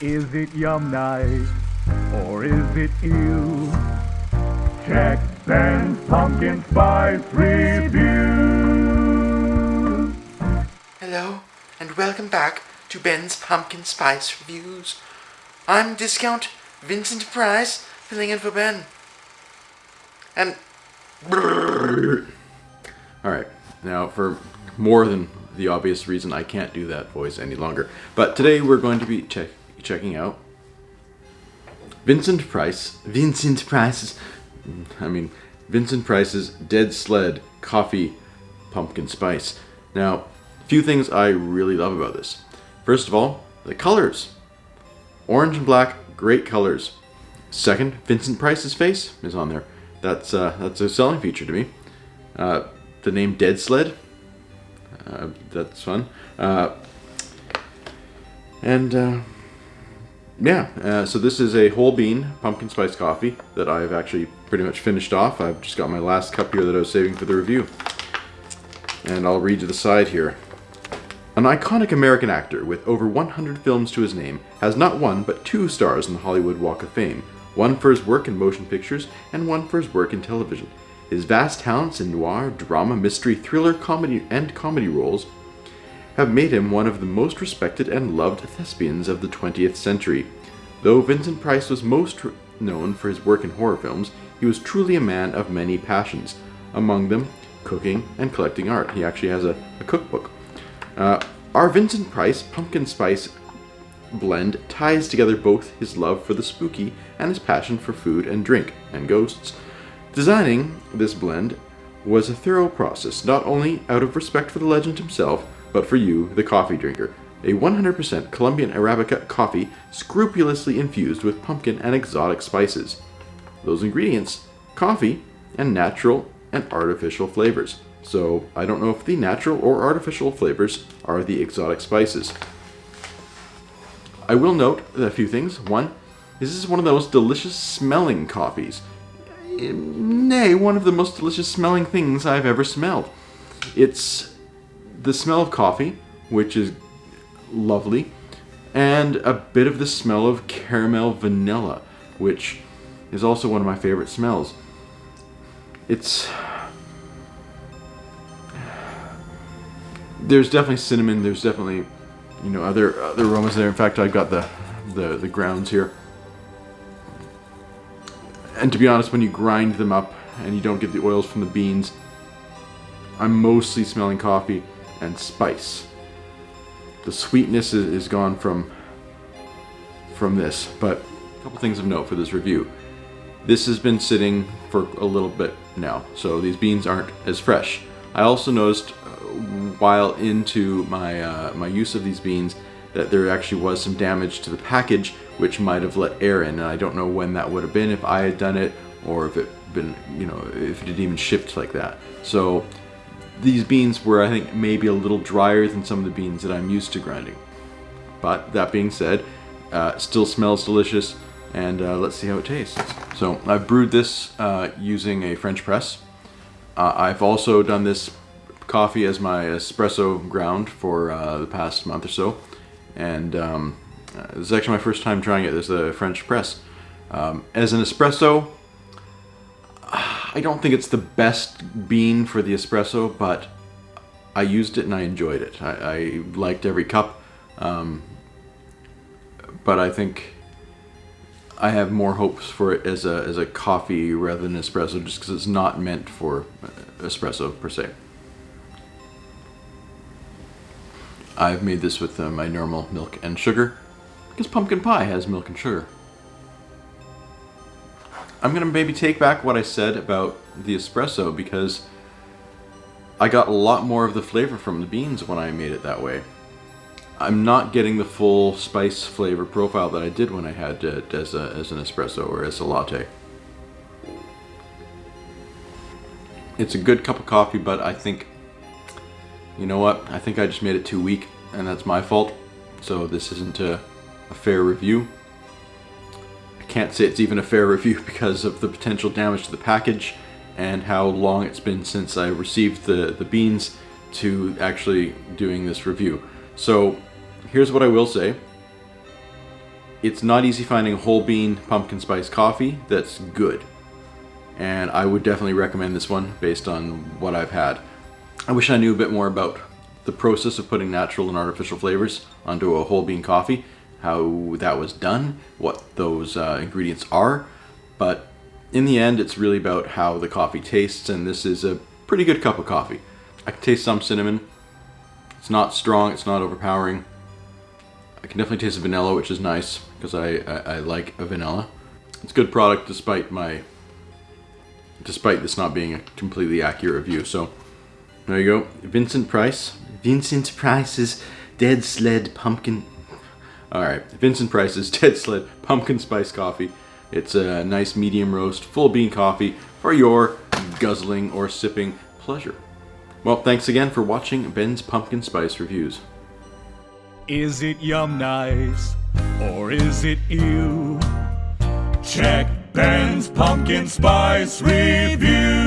Is it yum night? Or is it you? Check Ben's Pumpkin Spice Review! Hello, and welcome back to Ben's Pumpkin Spice Reviews. I'm Discount Vincent Price, filling in for Ben. And... Alright, now for more than the obvious reason I can't do that voice any longer. But today we're going to be checking out Vincent Price's Dead Sled Coffee Pumpkin Spice. Now, a few things I really love about this. First of all, the colors. Orange and black, great colors. Second, Vincent Price's face is on there. That's a selling feature to me. The name Dead Sled, that's fun. So this is a whole bean pumpkin spice coffee that I've actually pretty much finished off. I've just got my last cup here that I was saving for the review. And I'll read to the side here. An iconic American actor with over 100 films to his name has not one but two stars in the Hollywood Walk of Fame. One for his work in motion pictures and one for his work in television. His vast talents in noir, drama, mystery, thriller, comedy roles have made him one of the most respected and loved thespians of the 20th century. Though Vincent Price was most known for his work in horror films, he was truly a man of many passions, among them cooking and collecting art. He actually has a cookbook. Our Vincent Price Pumpkin Spice blend ties together both his love for the spooky and his passion for food and drink and ghosts. Designing this blend was a thorough process, not only out of respect for the legend himself, but for you, the coffee drinker. A 100% Colombian Arabica coffee scrupulously infused with pumpkin and exotic spices. Those ingredients, coffee, and natural and artificial flavors. So I don't know if the natural or artificial flavors are the exotic spices. I will note a few things. One, this is one of the most delicious smelling coffees. Nay, one of the most delicious smelling things I've ever smelled. It's the smell of coffee, which is lovely, and a bit of the smell of caramel vanilla, which is also one of my favorite smells. There's definitely cinnamon, there's definitely, other aromas there. In fact, I've got the grounds here. And to be honest, when you grind them up and you don't get the oils from the beans, I'm mostly smelling coffee and spice. The sweetness is gone from this, but a couple things of note for this review. This has been sitting for a little bit now, so these beans aren't as fresh. I also noticed while into my use of these beans that there actually was some damage to the package, which might have let air in, and I don't know when that would have been, if I had done it, or if it been, if it had even shipped like that. So these beans were, I think, maybe a little drier than some of the beans that I'm used to grinding. But that being said, still smells delicious, and let's see how it tastes. So I've brewed this using a French press. I've also done this coffee as my espresso ground for the past month or so. And this is actually my first time trying it. There's a French press. As an espresso, I don't think it's the best bean for the espresso, but I used it and I enjoyed it. I liked every cup, but I think I have more hopes for it as a coffee rather than espresso, just because it's not meant for espresso per se. I've made this with my normal milk and sugar, because pumpkin pie has milk and sugar. I'm going to maybe take back what I said about the espresso, because I got a lot more of the flavor from the beans when I made it that way. I'm not getting the full spice flavor profile that I did when I had it as an espresso or as a latte. It's a good cup of coffee, but I think, you know what? I think I just made it too weak, and that's my fault. So this isn't a fair review. I can't say it's even a fair review because of the potential damage to the package and how long it's been since I received the beans to actually doing this review. So here's what I will say. It's not easy finding a whole bean pumpkin spice coffee that's good. And I would definitely recommend this one based on what I've had. I wish I knew a bit more about the process of putting natural and artificial flavors onto a whole bean coffee, how that was done, what those ingredients are. But in the end, it's really about how the coffee tastes, and this is a pretty good cup of coffee. I can taste some cinnamon. It's not strong, it's not overpowering. I can definitely taste the vanilla, which is nice, because I like a vanilla. It's a good product despite this not being a completely accurate review. So there you go. Vincent Price's Dead Sled Pumpkin. Alright, Vincent Price's Dead Sled Pumpkin Spice Coffee. It's a nice medium roast, full bean coffee for your guzzling or sipping pleasure. Well, thanks again for watching Ben's Pumpkin Spice Reviews. Is it yum nice or is it ew? Check Ben's Pumpkin Spice Review.